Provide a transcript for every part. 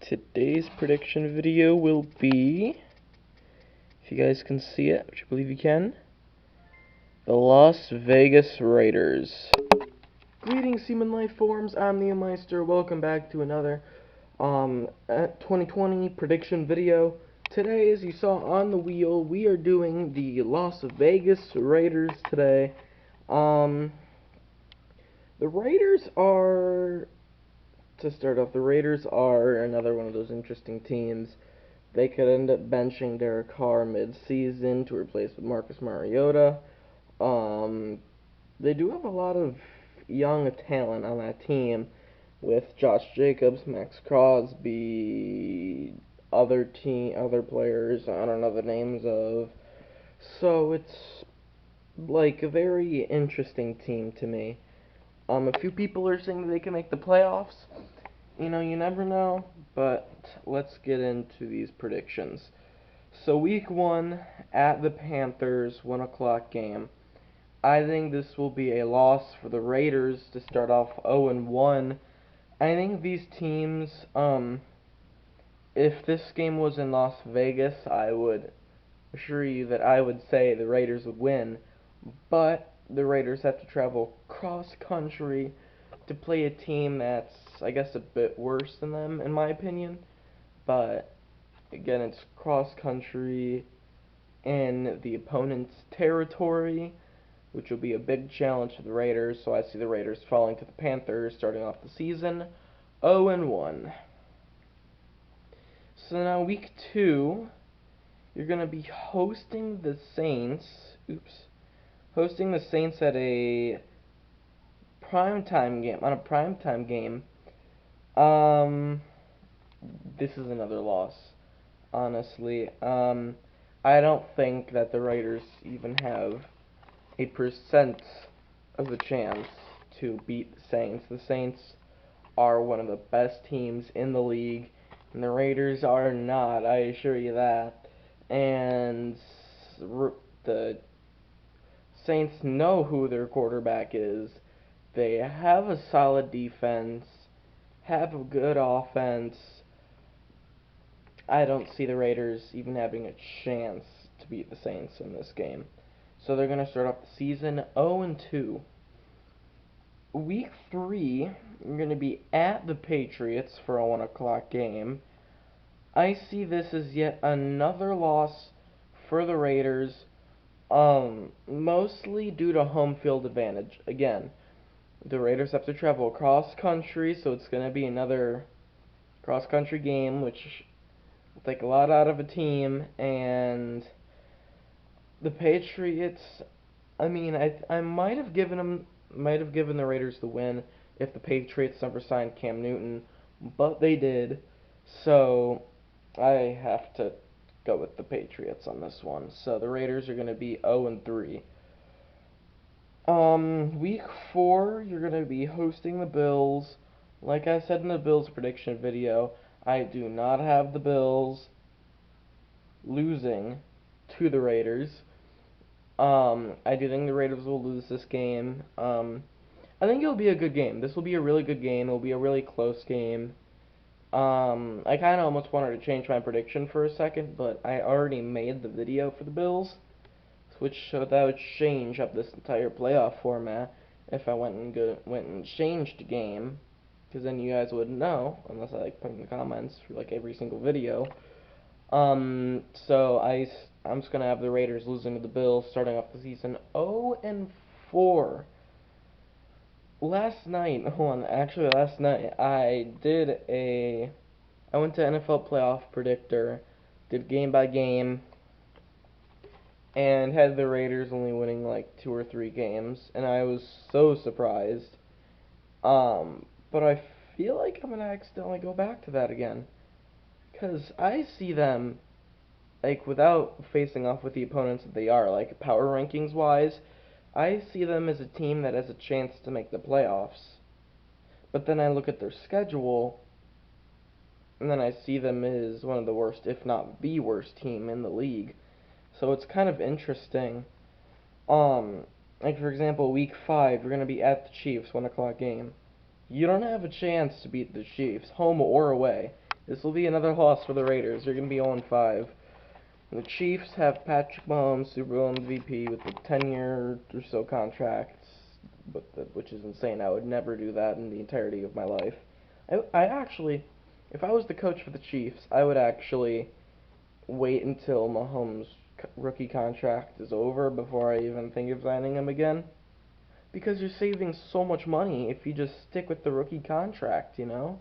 Today's prediction video will be, if you guys can see it, which I believe you can, the Las Vegas Raiders. Greetings, human life forms. I'm Neo Meister. Welcome back to another 2020 prediction video. Today, as you saw on the wheel, we are doing the Las Vegas Raiders today. The Raiders are, to start off, the Raiders are another one of those interesting teams. They could end up benching Derek Carr mid-season to replace with Marcus Mariota. They do have a lot of young talent on that team with Josh Jacobs, Max Crosby, other players I don't know the names of. So it's like a very interesting team to me. A few people are saying that they can make the playoffs. You know, you never know, but let's get into these predictions. So week 1 at the Panthers, 1 o'clock game. I think this will be a loss for the Raiders to start off 0-1. I think these teams, if this game was in Las Vegas, I would assure you that I would say the Raiders would win. But the Raiders have to travel cross-country to play a team that's, I guess, a bit worse than them, in my opinion. But, again, it's cross-country in the opponent's territory, which will be a big challenge to the Raiders, so I see the Raiders falling to the Panthers, starting off the season 0-1. So now week 2, you're going to be hosting the Saints, hosting the Saints at a primetime game, this is another loss, honestly. I don't think that the Raiders even have a percent of a chance to beat the Saints. The Saints are one of the best teams in the league, and the Raiders are not, I assure you that. And the Saints know who their quarterback is. They have a solid defense, have a good offense. I don't see the Raiders even having a chance to beat the Saints in this game. So they're going to start off the season 0-2. Week 3, you're going to be at the Patriots for a 1 o'clock game. I see this as yet another loss for the Raiders, mostly due to home field advantage. Again, the Raiders have to travel cross country, so it's going to be another cross country game, which will take a lot out of a team. And the Patriots, I mean, I might have given the Raiders the win if the Patriots never signed Cam Newton, but they did, so I have to go with the Patriots on this one. So the Raiders are going to be 0-3. Week 4, you're going to be hosting the Bills. Like I said in the Bills prediction video, I do not have the Bills losing to the Raiders. I do think the Raiders will lose this game. I think it'll be a good game. This will be a really good game. It'll be a really close game. I kind of almost wanted to change my prediction for a second, but I already made the video for the Bills, so that would change up this entire playoff format if I went and changed the game, because then you guys wouldn't know unless I put in the comments for every single video. So I'm just gonna have the Raiders losing to the Bills, starting off the season 0-4. Last night, I went to NFL Playoff Predictor, did game by game, and had the Raiders only winning 2 or 3 games, and I was so surprised. But I feel like I'm gonna accidentally go back to that again, because I see them, without facing off with the opponents that they are, power rankings wise, I see them as a team that has a chance to make the playoffs. But then I look at their schedule, and then I see them as one of the worst, if not the worst team in the league. So it's kind of interesting. For example, week 5, you're going to be at the Chiefs, 1 o'clock game. You don't have a chance to beat the Chiefs, home or away. This will be another loss for the Raiders. They're going to be 0-5. The Chiefs have Patrick Mahomes, Super Bowl MVP, with a 10-year or so contract, which is insane. I would never do that in the entirety of my life. I actually, if I was the coach for the Chiefs, I would actually wait until Mahomes' rookie contract is over before I even think of signing him again. Because you're saving so much money if you just stick with the rookie contract, you know?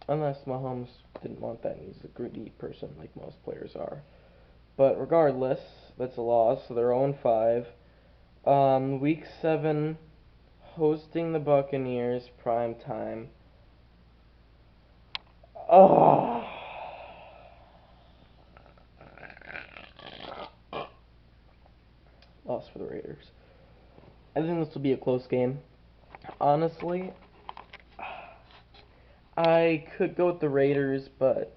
Unless Mahomes didn't want that and he's a greedy person like most players are. But regardless, that's a loss, so they're 0-5. Week 7, hosting the Buccaneers, prime time. Oh. Loss for the Raiders. I think this will be a close game. Honestly, I could go with the Raiders, but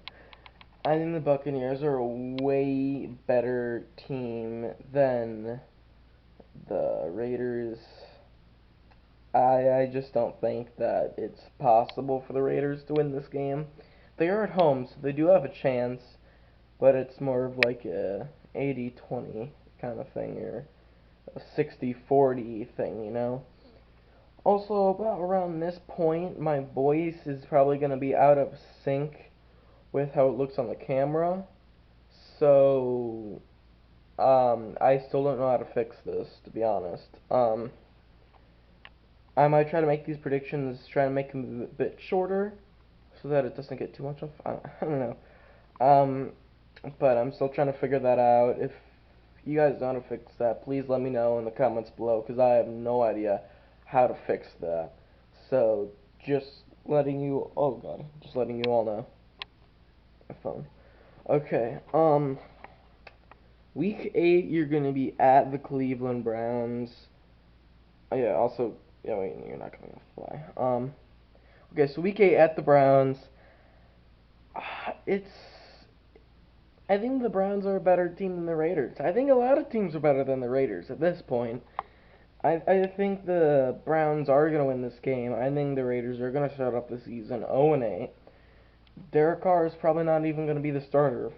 I think the Buccaneers are a way better team than the Raiders. I just don't think that it's possible for the Raiders to win this game. They are at home, so they do have a chance, but it's more of like a 80-20 kind of thing, or a 60-40 thing, you know? Also, about around this point, my voice is probably going to be out of sync with how it looks on the camera. So, I still don't know how to fix this, to be honest. I might try to make these predictions, try to make them a bit shorter, so that it doesn't get too much off. I don't know. But I'm still trying to figure that out. If you guys know how to fix that, please let me know in the comments below, because I have no idea how to fix that. So, just letting you, oh god, just letting you all know. My phone. Okay, week 8, you're gonna be at the Cleveland Browns. Oh yeah, also, yeah, wait, you're not coming off fly. Okay, so week 8 at the Browns. It's, I think the Browns are a better team than the Raiders. I think a lot of teams are better than the Raiders at this point. I think the Browns are going to win this game. I think the Raiders are going to start off the season 0-8. Derek Carr is probably not even going to be the starter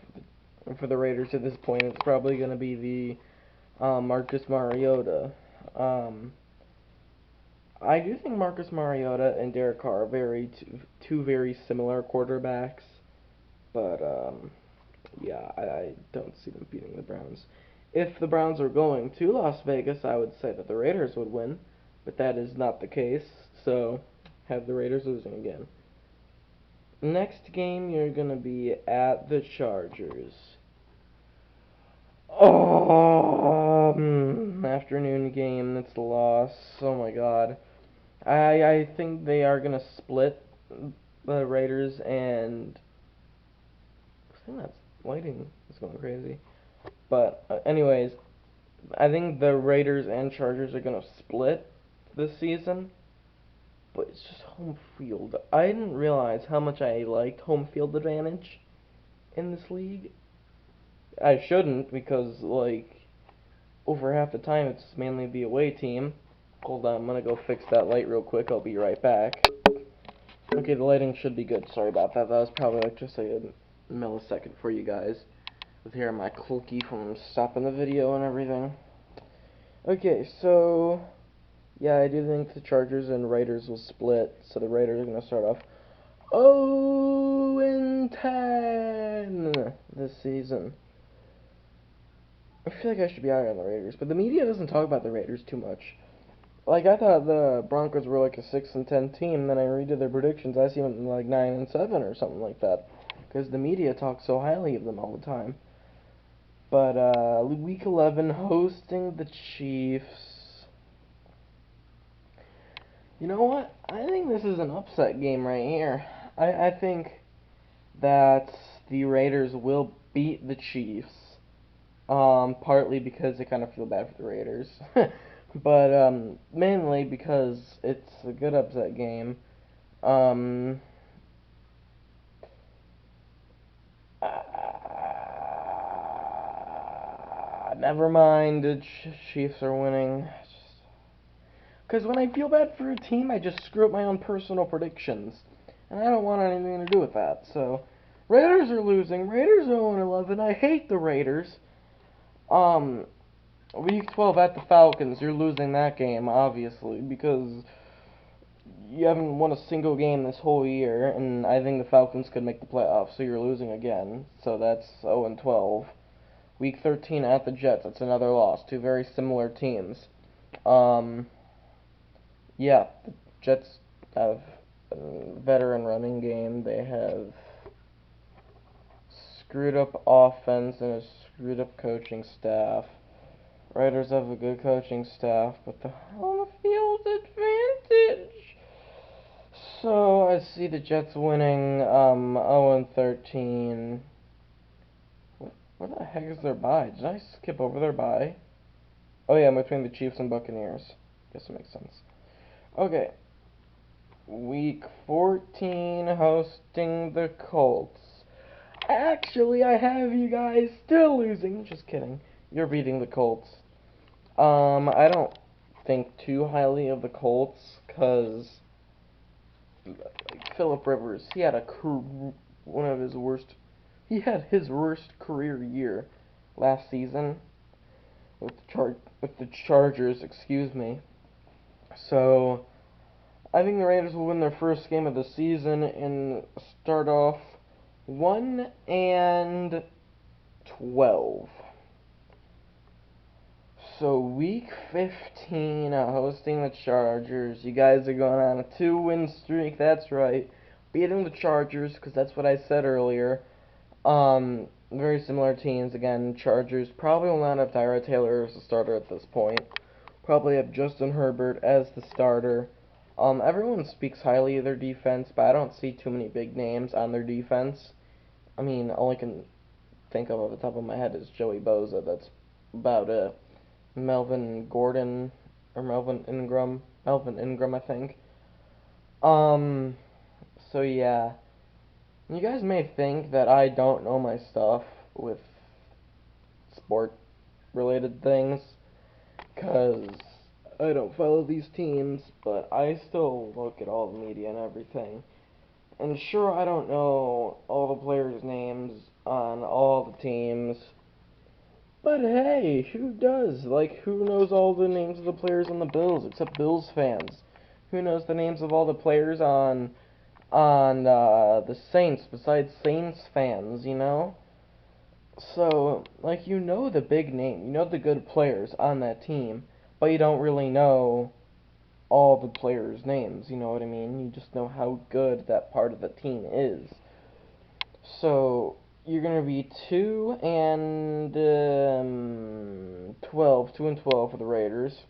for the Raiders at this point. It's probably going to be the Marcus Mariota. I do think Marcus Mariota and Derek Carr are two very similar quarterbacks, but yeah, I don't see them beating the Browns. If the Browns are going to Las Vegas, I would say that the Raiders would win, but that is not the case, so have the Raiders losing again. Next game, you're going to be at the Chargers. Oh, afternoon game, that's a loss. Oh my god. I think they are going to split the Raiders, and I think that's lighting is going crazy. But anyways, I think the Raiders and Chargers are going to split this season. But it's just home field. I didn't realize how much I liked home field advantage in this league. I shouldn't, because, like, over half the time it's mainly the away team. Hold on, I'm going to go fix that light real quick. I'll be right back. Okay, the lighting should be good. Sorry about that. That was probably like just like a millisecond for you guys. With hearing my clicky from stopping the video and everything. Okay, so yeah, I do think the Chargers and Raiders will split. So the Raiders are going to start off 0-10 this season. I feel like I should be higher on the Raiders, but the media doesn't talk about the Raiders too much. Like, I thought the Broncos were like a 6-10 team, then I redid their predictions, I see them like 9-7 or something like that. Because the media talks so highly of them all the time. But, week 11, hosting the Chiefs. You know what? I think this is an upset game right here. I think that the Raiders will beat the Chiefs. Partly because I kind of feel bad for the Raiders. But, mainly because it's a good upset game. Never mind, the Chiefs are winning. Because when I feel bad for a team, I just screw up my own personal predictions. and I don't want anything to do with that. So, Raiders are losing. Raiders 0-11. I hate the Raiders. Week 12 at the Falcons, you're losing that game, obviously, because you haven't won a single game this whole year, and I think the Falcons could make the playoffs, so you're losing again. So that's 0-12. Week 13 at the Jets, that's another loss. Two very similar teams. Yeah, the Jets have a veteran running game. They have screwed up offense and a screwed up coaching staff. Raiders have a good coaching staff, but the home field advantage. So I see the Jets winning 0-13. Where the heck is their bye? Did I skip over their bye? Oh yeah, I'm between the Chiefs and Buccaneers. Guess it makes sense. Okay. Week 14 hosting the Colts. Actually, I have you guys still losing. Just kidding. You're beating the Colts. I don't think too highly of the Colts, because Phillip Rivers, he had his worst career year last season with the Chargers, excuse me. So I think the Raiders will win their first game of the season and start off 1-12. So week 15, hosting the Chargers. You guys are going on a 2-win streak. That's right, beating the Chargers, because that's what I said earlier. Very similar teams again. Chargers probably will not have Tyrod Taylor as the starter at this point. Probably have Justin Herbert as the starter. Everyone speaks highly of their defense, but I don't see too many big names on their defense. I mean, all I can think of off the top of my head is Joey Bosa. That's about it. Melvin Gordon or Melvin Ingram, I think. So yeah, you guys may think that I don't know my stuff with sport-related things, cause I don't follow these teams, but I still look at all the media and everything. And sure, I don't know all the players' names on all the teams, but hey, who does? Like, who knows all the names of the players on the Bills except Bills fans? Who knows the names of all the players on the Saints besides Saints fans, you know? So, like, you know the big name, you know the good players on that team, but you don't really know all the players' names, you know what I mean? You just know how good that part of the team is. So, you're gonna be 2-12 for the Raiders.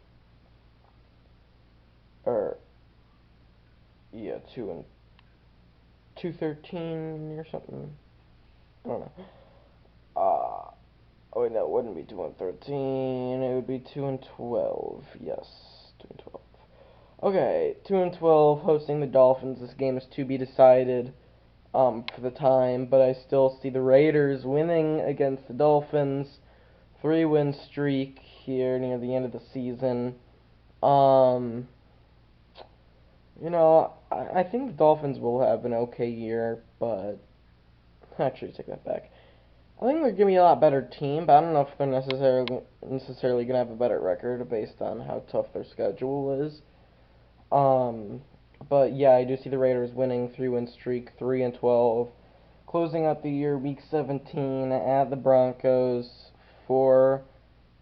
Or, yeah, 2-13 or something. I don't know. Oh wait, no, it wouldn't be 2-13. It would be 2-12. Yes, 2-12. Okay, 2-12, hosting the Dolphins. This game is to be decided for the time, but I still see the Raiders winning against the Dolphins. 3-win streak here near the end of the season. You know, I think the Dolphins will have an okay year, but actually take that back. I think they're gonna be a lot better team, but I don't know if they're necessarily gonna have a better record based on how tough their schedule is. But yeah, I do see the Raiders winning 3-win streak, 3-12, closing out the year week 17 at the Broncos for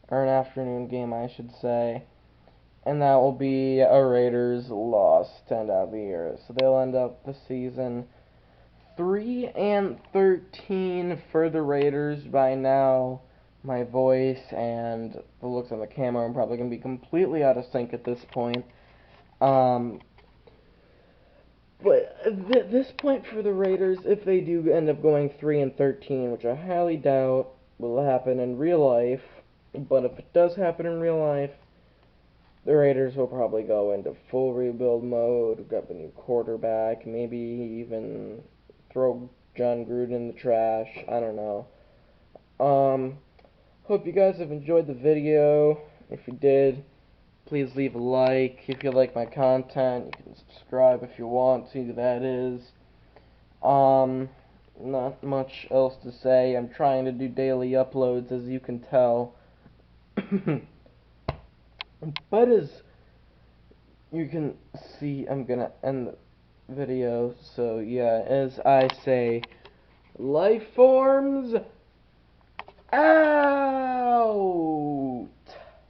an afternoon game, I should say. And that will be a Raiders loss to end out the year. So they'll end up the season 3-13 for the Raiders. By now, my voice and the looks on the camera are probably going to be completely out of sync at this point. But at this point for the Raiders, if they do end up going 3-13, which I highly doubt will happen in real life, but if it does happen in real life, the Raiders will probably go into full rebuild mode, grab a new quarterback, maybe even throw John Gruden in the trash. I don't know. Hope you guys have enjoyed the video. If you did, please leave a like. If you like my content, you can subscribe if you want to, that is. Not much else to say. I'm trying to do daily uploads, as you can tell. But as you can see, I'm gonna end the video. So yeah, as I say, life forms out.